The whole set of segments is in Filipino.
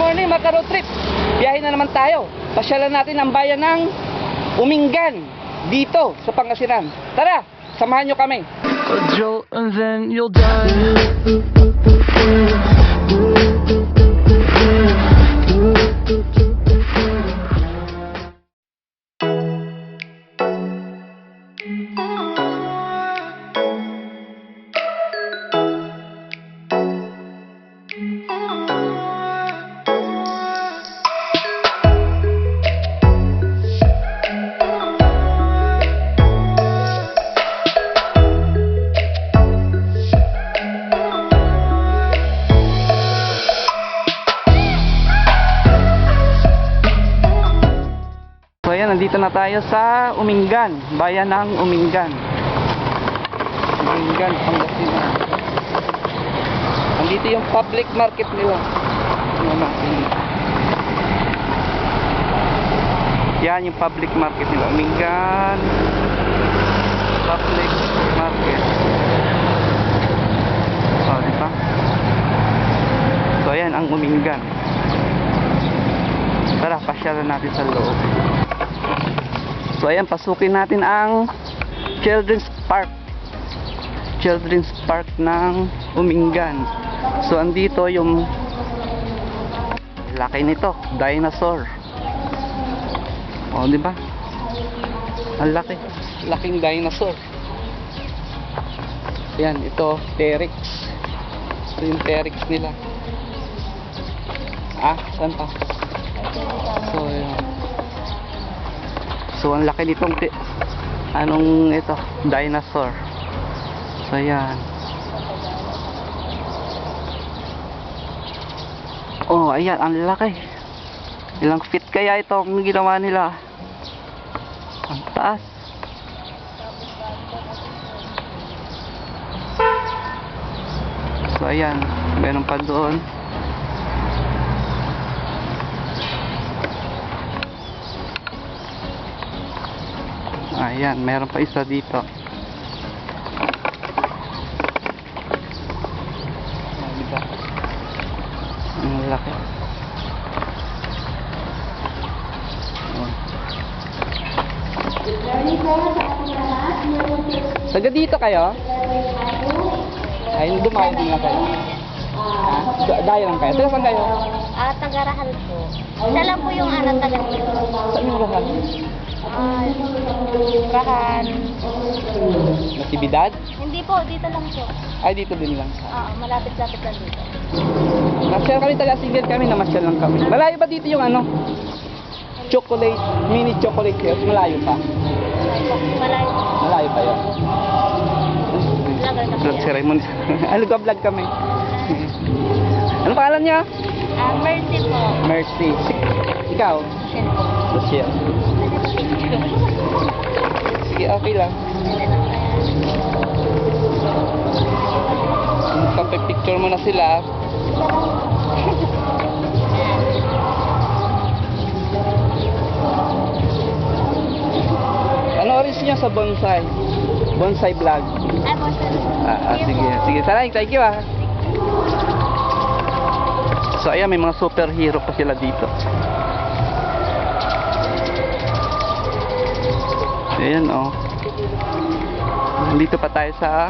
morning mga ka-road trip. Biyahe na naman tayo. Pasyalan natin ang bayan ng Umingan dito sa Pangasinan. Tara, samahan nyo kami. A jolt and then you'll die. So ayan, nandito na tayo sa Umingan, bayan ng Umingan. Umingan, Pangasinan. Nandito yung public market nila. Tingnan natin. Yan yung public market nila. Umingan Public Market. Oh, diba? So ayan ang Umingan. Tara, pasyalan natin sa loob. So ayan, pasukin natin ang Children's Park. Children's Park ng Umingan. So andito yung laki nito, dinosaur. Oh, di ba? Ang laki, laking dinosaur. Yan, ito T-Rex. Ito yung T-Rex nila. Ah, saan pa? So yan. So ang laki nitong anong ito, dinosaur. So yan. Oh, ayan, ang laki. Ilang feet kaya itong ginawa nila? Ang taas. So ayan, meron pa doon. Ayan, meron pa isa dito. Diba? Ang laki. Taga dito kayo? Ay, dumayo din lang kayo. Dayo lang kayo. Taga saan kayo? Taga-Rahal po. Isa lang po yung taga dito. Saan yung Rahal? Rahal. Natividad? Hindi po, dito lang po. Ay, dito din lang. Malapit-lapit lang dito. Namasyal kami, taga-single kami, namasyal lang kami. Malayo ba dito yung ano? Chocolate, mini chocolate hills. Malayo pa. Malayo. Malayo pa yun. Vlogger na po Vlog si yan. Raymond. Vlog kami. Ano pangalan niya? Mercy po. Mercy. Ikaw? Michelle po. Michelle. Sige, okay lang. Magpapicture mo na sila. Ano oras niya sa bonsai? Bonsai vlog. Ay, po, sir. Sige, sige. Tara, thank you ah. So ayan, may mga superhero pa sila dito. Ayan oh. Nandito pa tayo sa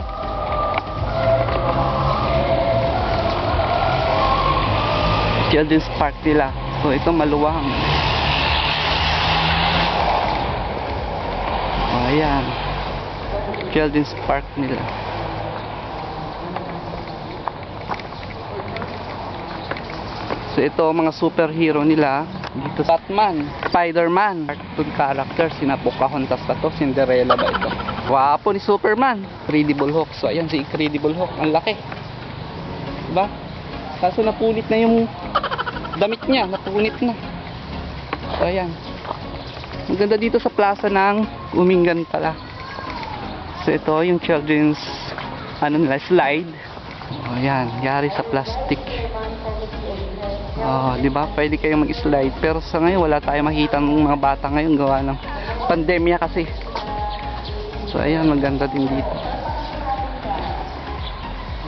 Children's Park nila. So ito maluwang. Oh, ayan. Children's Park nila. So ito mga superhero nila dito. Batman, Spider-Man, cartoon character, sina Pocahontas pa to, Cinderella ba ito? Wapo ni Superman, Incredible Hulk. So ayan si Incredible Hulk, ang laki. Diba? Kaso napunit na yung damit niya, napunit na. So ayan. Maganda dito sa plaza ng Umingan pala. So ito yung children's ano nila, slide. Oh, ayan, yari sa plastic. Oh, di ba? Pwede kayong mag-slide, pero sa ngayon wala tayong makita ng mga bata ngayon gawa ng pandemya kasi. So ayan, maganda din dito.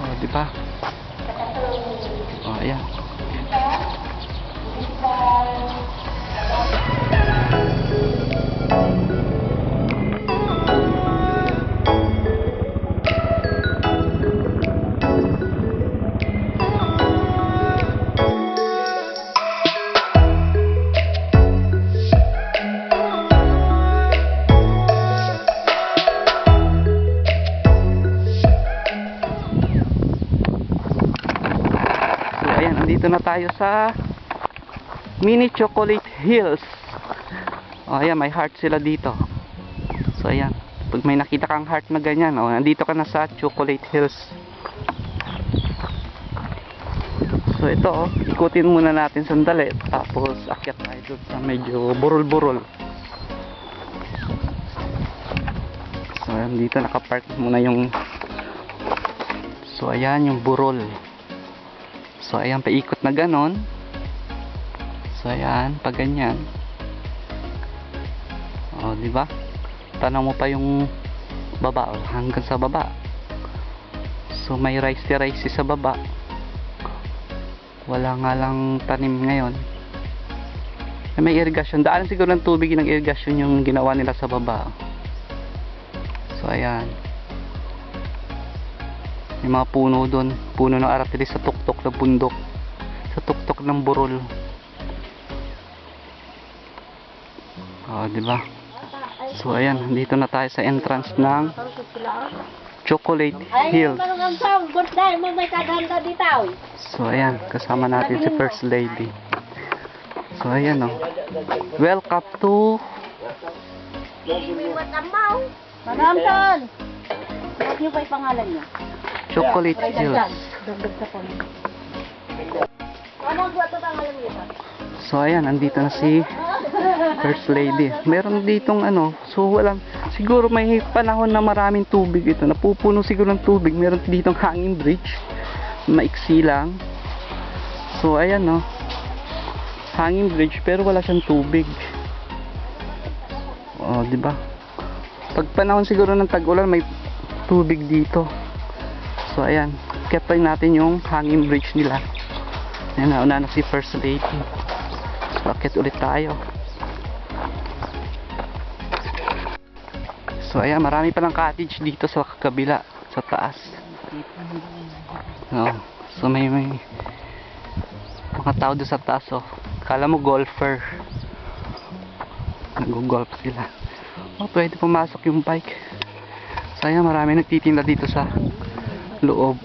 Oh, di ba? Oh, ayan. ayan, andito na tayo sa Mini Chocolate Hills. O, ayan, may heart sila dito. So, ayan. Pag may nakita kang heart na ganyan, o, andito ka na sa Chocolate Hills. So, ito, o, ikutin muna natin sandali. Tapos, akyat tayo doon sa medyo burol-burol. So, ayan, dito nakapark muna yung... So, ayan, yung burol. So, ayan, paikot na ganon. So, ayan, pag ganyan. O, diba? Tanaw mo pa yung baba, o, hanggang sa baba. So, may rice sa baba. Wala nga lang tanim ngayon. May irrigation. Daan siguro ng tubig ng irrigation yung ginawa nila sa baba. So, ayan. May mga puno doon. Puno ng aratilis sa tuktok ng bundok. Sa tuktok ng burol. Diba? So, ayan. Dito na tayo sa entrance ng Chocolate Hills. So, ayan. Kasama natin si First Lady. So, ayan, o. Welcome to Manamton! Huwag niyo pa yung pangalan niya. Chocolate Hills. Dagdag sa ko. Anong buwan ito pangalan niya? So, ayan. Andito na si First Lady. Meron ditong ano. So, walang... Siguro may panahon na maraming tubig ito. Napupuno siguro ng tubig. Meron ditong hanging bridge. Maiksi lang. So, ayan, no. Hanging bridge pero wala siyang tubig. O, diba? Pag panahon siguro ng tag-ulan may tubig dito. So, ayan. Kepay natin yung hanging bridge nila. Ayan, nauna na si First Lady. So, akit ulit tayo. So, ayan. Marami palang cottage dito sa kabila. Sa taas. No. So, may mga tao doon sa taas. Oh. Kala mo golfer. Nag-golf sila. Oh, pwede pumasok yung bike. So, ayan. Marami nagtitinda dito sa loob.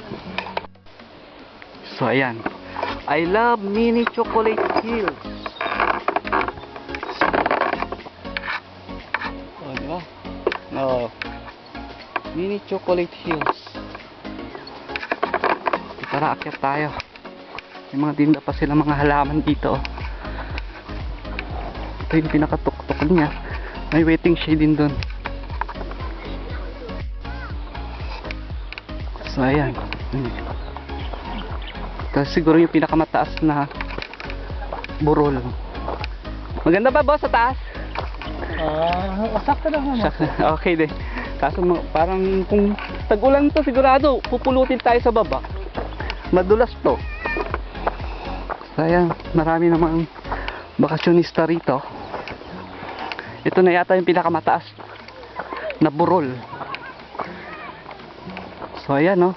So, ayan. I love Mini Chocolate Hills. Oh, diba? No. Mini Chocolate Hills. Tara, akyat tayo. May mga tinda pa sila mga halaman dito. Ito yung pinakatuktok niya. May waiting shade din dun. So, ayan. Ito siguro yung pinakamataas na burol. Maganda ba, boss, sa taas? Sakto lang naman. Okay din. Kaso parang kung tag-ulan to sigurado pupulutin tayo sa baba. Madulas to. So, ayan, marami namang bakasyonista rito. Ito na yata yung pinakamataas na burol. So, ayan, no.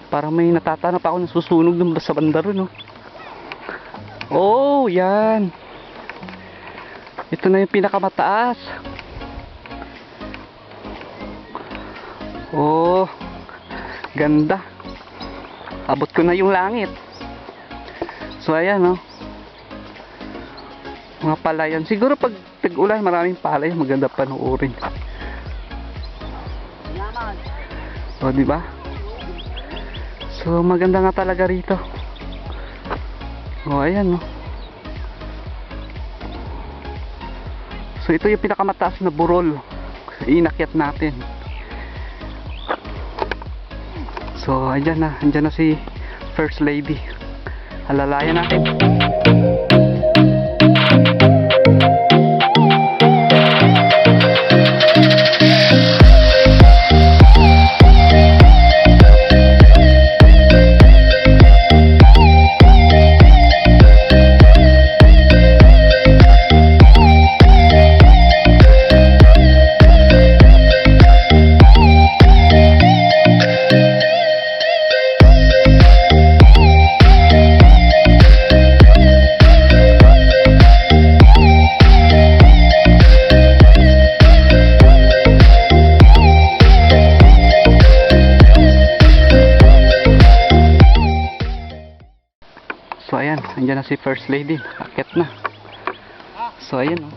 Parang may natatanap ako na susunog dun sa banda ron, no. Oh, yan. Ito na yung pinakamataas. Oh, ganda. Abot ko na yung langit. So, ayan, no. Mga palayan. Siguro pag tag-ulan, maraming palay. Maganda panuorin. O, diba? So, maganda nga talaga rito. O, ayan, no. So, ito yung pinakamataas na burol. Inakyat natin. So, andyan na si First Lady. Halalayan natin. So ayan, andyan na si First Lady. Akit na. So ayan oh.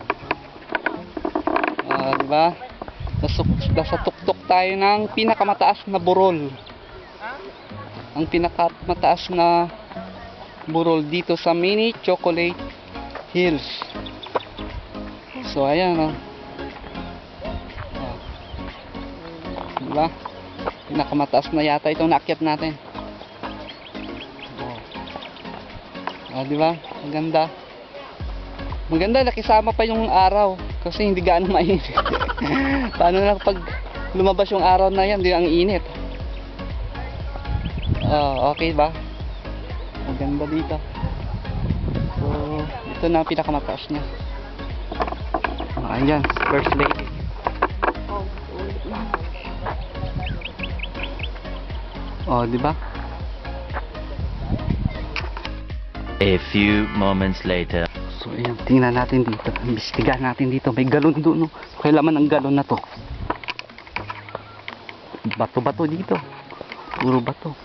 Diba? Nasa tuktok tayo ng pinakamataas na burol. Ang pinakamataas na burol dito sa Mini Chocolate Hills. So ayan oh. Diba? Pinakamataas na yata itong naakyat natin. Diba? Maganda. Maganda, nakisama pa yung araw. Kasi hindi gaano mainit. Paano na pag lumabas yung araw na yan, di ang init. Okay ba? Maganda dito. So, ito na ang pinakamataas niya. Ayan, First Lady. Di ba? A few moments later. So, ayan, tingnan natin dito. Imbestigahan natin dito. May galon doon, no? Kaya laman ang galon na to. Bato-bato dito. Puro bato.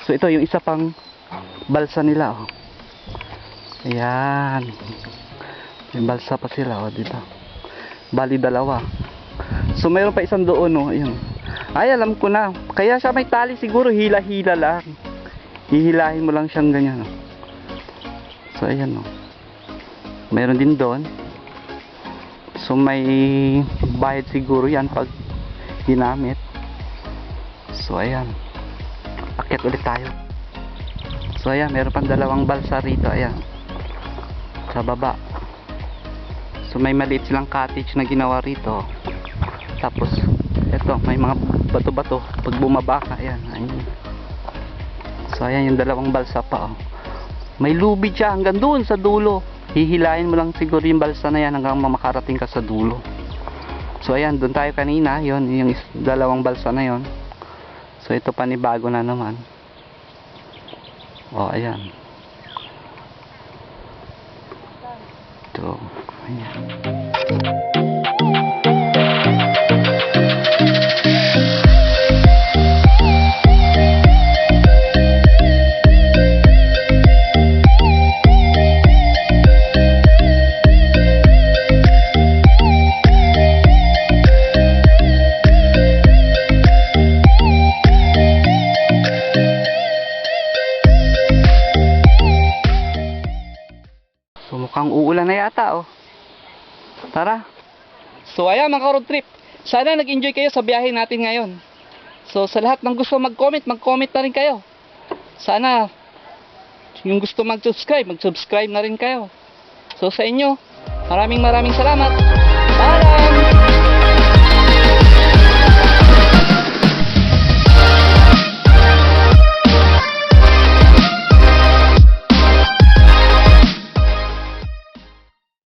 So, ito yung isa pang balsa nila, oh. Ayan. May balsa pa sila, oh, dito. Bali, dalawa. So, mayroon pa isang doon, oh. Ayan. Ay, alam ko na. Kaya siya may tali siguro. Hila-hila lang. Hihilahin mo lang siyang ganyan, oh. So, ayan, oh. Meron din doon. So, may bayad siguro yan pag ginamit. So, ayan. Akit ulit tayo. So, ayan. Meron pang dalawang balsa rito. Ayan. Sa baba. So, may maliit silang cottage na ginawa rito. Tapos, eto. May mga bato-bato. Pag bumaba ka, ayan. Ayan. So, ayan yung dalawang balsa pa, oh. May lubid siya hanggang doon sa dulo. Hihilahin mo lang siguro yung balsa na yan hanggang makarating ka sa dulo. So ayan, doon tayo kanina. Yun, yung dalawang balsa na yon. So ito panibago na naman. Ayan. Ito. Ayan. So mukhang uulan na yata, oh. Tara. So ayan mga road trip. Sana nag-enjoy kayo sa biyahe natin ngayon. So sa lahat ng gusto mag-comment na rin kayo. Sana yung gusto mag-subscribe na rin kayo. So sa inyo, maraming salamat. Bye!